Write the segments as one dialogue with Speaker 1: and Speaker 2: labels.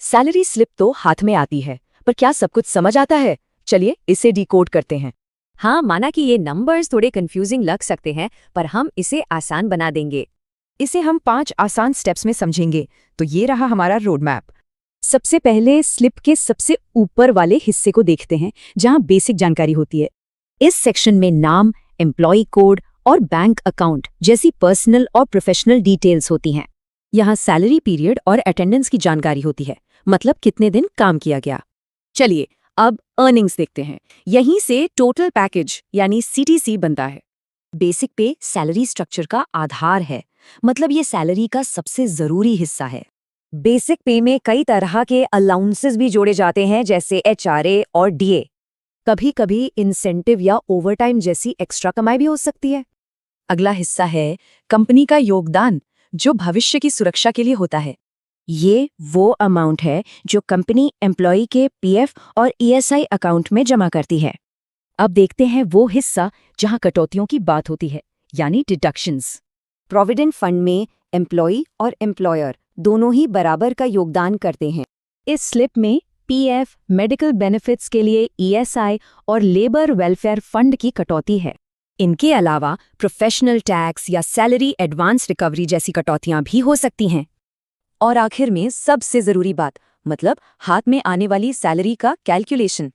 Speaker 1: Salary slip तो हाथ में आती है, पर क्या सब कुछ समझ आता है? चलिए इसे डिकोड करते हैं।
Speaker 2: हाँ, माना कि ये नंबर्स थोड़े कंफ्यूजिंग लग सकते हैं, पर हम इसे आसान बना देंगे।
Speaker 1: इसे हम 5 आसान स्टेप्स में समझेंगे। तो ये रहा हमारा रोड मैप। सबसे पहले स्लिप के सबसे ऊपर वाले हिस्से को देखते हैं, जहां बेसिक जानकारी होती है। इस सेक्शन में नाम, एम्प्लॉय कोड और बैंक अकाउंट जैसी पर्सनल और प्रोफेशनल डिटेल्स होती हैं। यहाँ सैलरी पीरियड और अटेंडेंस की जानकारी होती है, मतलब कितने दिन काम किया गया। चलिए अब अर्निंग्स देखते हैं। यहीं से टोटल पैकेज यानी सीटीसी बनता है। बेसिक पे सैलरी स्ट्रक्चर का आधार है, मतलब ये सैलरी का सबसे जरूरी हिस्सा है। बेसिक पे में कई तरह के अलाउंसेस भी जोड़े जाते हैं, जैसे एचआरए और डीए। कभी कभी इंसेंटिव या ओवरटाइम जैसी एक्स्ट्रा कमाई भी हो सकती है। अगला हिस्सा है कंपनी का योगदान, जो भविष्य की सुरक्षा के लिए होता है। ये वो अमाउंट है जो कंपनी एम्प्लॉय के पीएफ और ईएसआई अकाउंट में जमा करती है। अब देखते हैं वो हिस्सा जहां कटौतियों की बात होती है, यानी डिडक्शंस। प्रोविडेंट फंड में एम्प्लॉय और एम्प्लॉयर दोनों ही बराबर का योगदान करते हैं। इस स्लिप में पीएफ, मेडिकल बेनिफिट्स के लिए ईएसआई और लेबर वेलफेयर फंड की कटौती है। इनके अलावा प्रोफेशनल टैक्स या सैलरी एडवांस रिकवरी जैसी कटौतियां भी हो सकती हैं। और आखिर में सबसे जरूरी बात, मतलब हाथ में आने वाली सैलरी का कैलकुलेशन।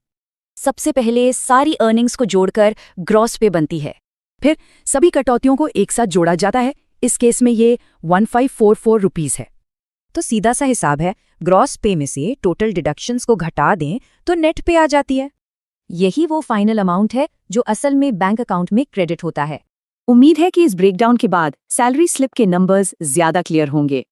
Speaker 1: सबसे पहले सारी अर्निंग्स को जोड़कर ग्रॉस पे बनती है। फिर सभी कटौतियों को एक साथ जोड़ा जाता है। इस केस में ये 1544 रुपीस है। तो सीधा सा हिसाब है, ग्रॉस पे में से टोटल डिडक्शंस को घटा दें तो नेट पे आ जाती है। यही वो फाइनल अमाउंट है जो असल में बैंक अकाउंट में क्रेडिट होता है। उम्मीद है कि इस ब्रेकडाउन के बाद सैलरी स्लिप के नंबर्स ज्यादा क्लियर होंगे।